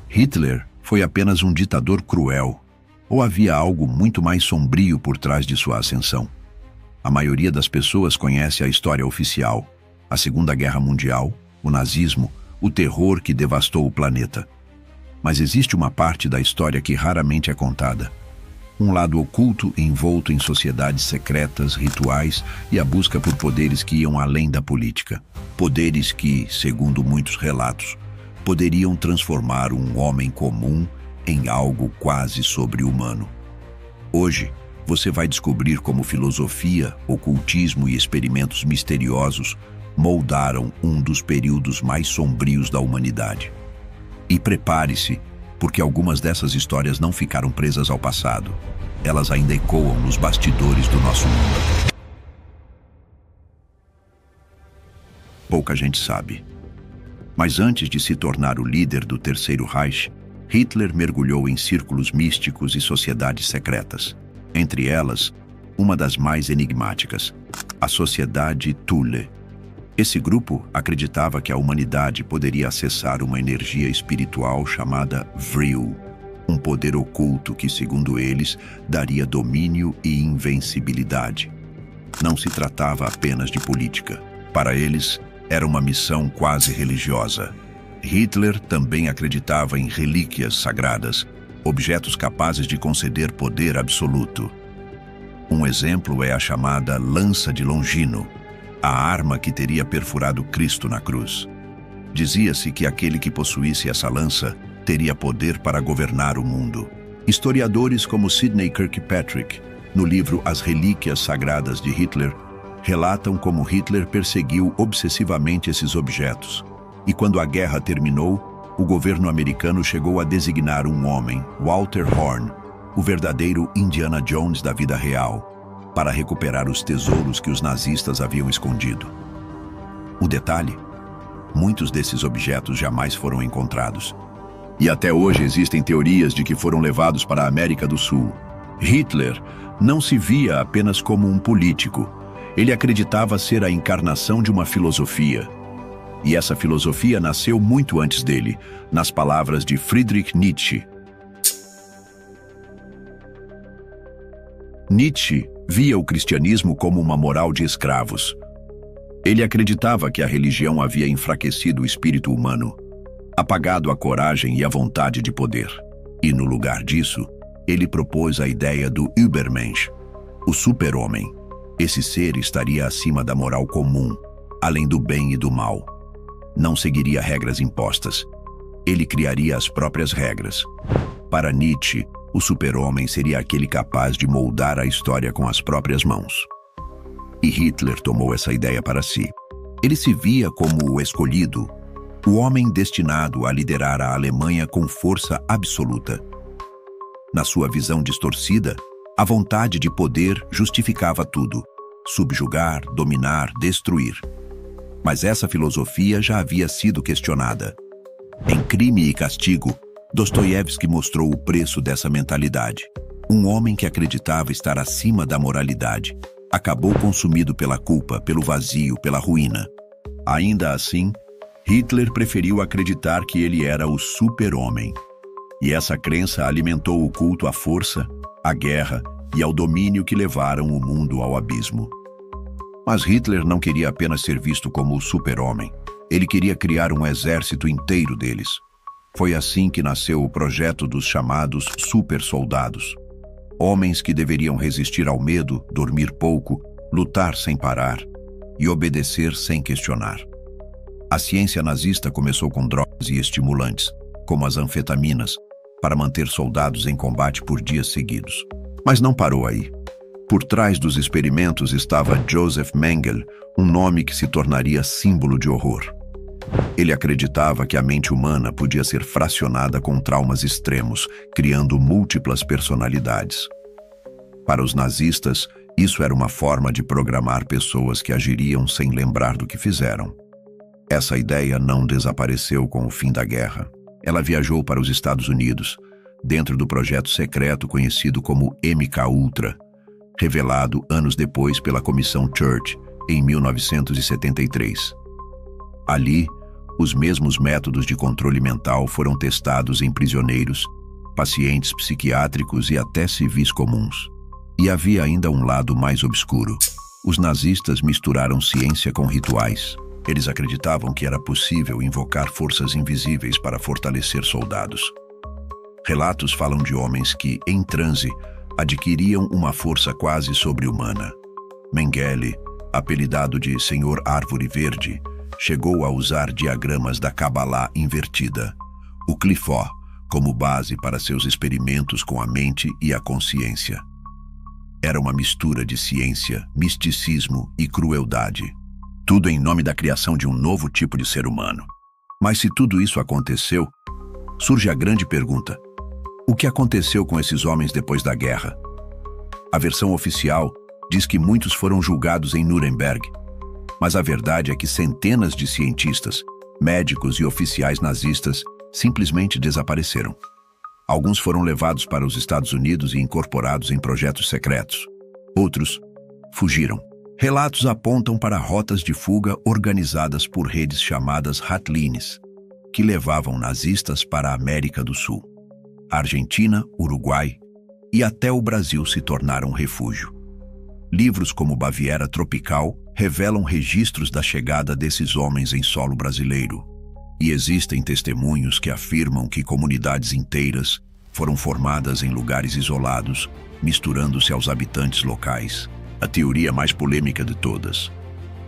Hitler foi apenas um ditador cruel, ou havia algo muito mais sombrio por trás de sua ascensão? A maioria das pessoas conhece a história oficial, a Segunda Guerra Mundial, o nazismo, o terror que devastou o planeta. Mas existe uma parte da história que raramente é contada. Um lado oculto envolto em sociedades secretas, rituais e a busca por poderes que iam além da política. Poderes que, segundo muitos relatos, poderiam transformar um homem comum em algo quase sobre-humano. Hoje, você vai descobrir como filosofia, ocultismo e experimentos misteriosos moldaram um dos períodos mais sombrios da humanidade. E prepare-se, porque algumas dessas histórias não ficaram presas ao passado. Elas ainda ecoam nos bastidores do nosso mundo. Pouca gente sabe. Mas antes de se tornar o líder do Terceiro Reich, Hitler mergulhou em círculos místicos e sociedades secretas. Entre elas, uma das mais enigmáticas, a Sociedade Thule. Esse grupo acreditava que a humanidade poderia acessar uma energia espiritual chamada Vril, um poder oculto que, segundo eles, daria domínio e invencibilidade. Não se tratava apenas de política. Para eles, era uma missão quase religiosa. Hitler também acreditava em relíquias sagradas, objetos capazes de conceder poder absoluto. Um exemplo é a chamada Lança de Longino, a arma que teria perfurado Cristo na cruz. Dizia-se que aquele que possuísse essa lança teria poder para governar o mundo. Historiadores como Sidney Kirkpatrick, no livro As Relíquias Sagradas de Hitler, relatam como Hitler perseguiu obsessivamente esses objetos. E quando a guerra terminou, o governo americano chegou a designar um homem, Walter Horn, o verdadeiro Indiana Jones da vida real, para recuperar os tesouros que os nazistas haviam escondido. O detalhe: muitos desses objetos jamais foram encontrados. E até hoje existem teorias de que foram levados para a América do Sul. Hitler não se via apenas como um político. Ele acreditava ser a encarnação de uma filosofia. E essa filosofia nasceu muito antes dele, nas palavras de Friedrich Nietzsche. Nietzsche via o cristianismo como uma moral de escravos. Ele acreditava que a religião havia enfraquecido o espírito humano, apagado a coragem e a vontade de poder. E no lugar disso, ele propôs a ideia do Übermensch, o super-homem. Esse ser estaria acima da moral comum, além do bem e do mal. Não seguiria regras impostas. Ele criaria as próprias regras. Para Nietzsche, o super-homem seria aquele capaz de moldar a história com as próprias mãos. E Hitler tomou essa ideia para si. Ele se via como o escolhido, o homem destinado a liderar a Alemanha com força absoluta. Na sua visão distorcida, a vontade de poder justificava tudo: subjugar, dominar, destruir. Mas essa filosofia já havia sido questionada. Em Crime e Castigo, Dostoiévski mostrou o preço dessa mentalidade. Um homem que acreditava estar acima da moralidade acabou consumido pela culpa, pelo vazio, pela ruína. Ainda assim, Hitler preferiu acreditar que ele era o super-homem. E essa crença alimentou o culto à força, à guerra e ao domínio que levaram o mundo ao abismo. Mas Hitler não queria apenas ser visto como o super-homem. Ele queria criar um exército inteiro deles. Foi assim que nasceu o projeto dos chamados super-soldados. Homens que deveriam resistir ao medo, dormir pouco, lutar sem parar e obedecer sem questionar. A ciência nazista começou com drogas e estimulantes, como as anfetaminas, para manter soldados em combate por dias seguidos. Mas não parou aí. Por trás dos experimentos estava Joseph Mengele, um nome que se tornaria símbolo de horror. Ele acreditava que a mente humana podia ser fracionada com traumas extremos, criando múltiplas personalidades. Para os nazistas, isso era uma forma de programar pessoas que agiriam sem lembrar do que fizeram. Essa ideia não desapareceu com o fim da guerra. Ela viajou para os Estados Unidos, dentro do projeto secreto conhecido como MK-Ultra, revelado anos depois pela Comissão Church, em 1973. Ali, Os mesmos métodos de controle mental foram testados em prisioneiros, pacientes psiquiátricos e até civis comuns. E havia ainda um lado mais obscuro. Os nazistas misturaram ciência com rituais. Eles acreditavam que era possível invocar forças invisíveis para fortalecer soldados. Relatos falam de homens que, em transe, adquiriam uma força quase sobre-humana. Mengele, apelidado de Senhor Árvore Verde, chegou a usar diagramas da Cabalá invertida, o Clifó, como base para seus experimentos com a mente e a consciência. Era uma mistura de ciência, misticismo e crueldade. Tudo em nome da criação de um novo tipo de ser humano. Mas se tudo isso aconteceu, surge a grande pergunta: o que aconteceu com esses homens depois da guerra? A versão oficial diz que muitos foram julgados em Nuremberg, mas a verdade é que centenas de cientistas, médicos e oficiais nazistas simplesmente desapareceram. Alguns foram levados para os Estados Unidos e incorporados em projetos secretos. Outros fugiram. Relatos apontam para rotas de fuga organizadas por redes chamadas Ratlines, que levavam nazistas para a América do Sul. A Argentina, Uruguai e até o Brasil se tornaram refúgio. Livros como Baviera Tropical revelam registros da chegada desses homens em solo brasileiro. E existem testemunhos que afirmam que comunidades inteiras foram formadas em lugares isolados, misturando-se aos habitantes locais. A teoria mais polêmica de todas,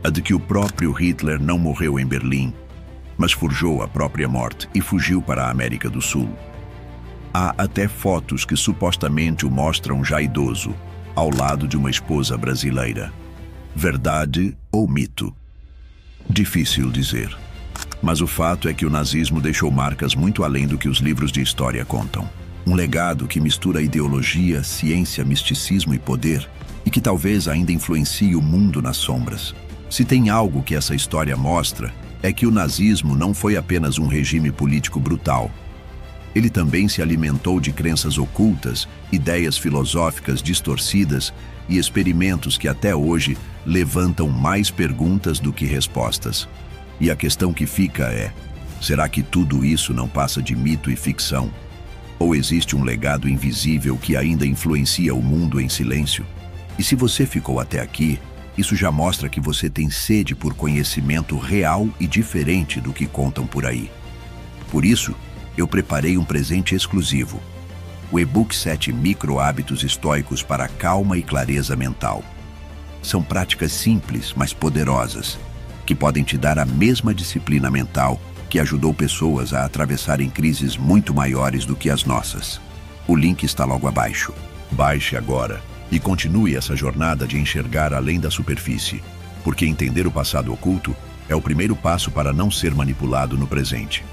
a de que o próprio Hitler não morreu em Berlim, mas forjou a própria morte e fugiu para a América do Sul. Há até fotos que supostamente o mostram já idoso, ao lado de uma esposa brasileira. Verdade ou mito? Difícil dizer. Mas o fato é que o nazismo deixou marcas muito além do que os livros de história contam. Um legado que mistura ideologia, ciência, misticismo e poder, e que talvez ainda influencie o mundo nas sombras. Se tem algo que essa história mostra, é que o nazismo não foi apenas um regime político brutal. Ele também se alimentou de crenças ocultas, ideias filosóficas distorcidas e experimentos que até hoje levantam mais perguntas do que respostas. E a questão que fica é: será que tudo isso não passa de mito e ficção? Ou existe um legado invisível que ainda influencia o mundo em silêncio? E se você ficou até aqui, isso já mostra que você tem sede por conhecimento real e diferente do que contam por aí. Por isso, eu preparei um presente exclusivo: o e-book 7 Micro-Hábitos Estoicos para Calma e Clareza Mental. São práticas simples, mas poderosas, que podem te dar a mesma disciplina mental que ajudou pessoas a atravessarem crises muito maiores do que as nossas. O link está logo abaixo. Baixe agora e continue essa jornada de enxergar além da superfície, porque entender o passado oculto é o primeiro passo para não ser manipulado no presente.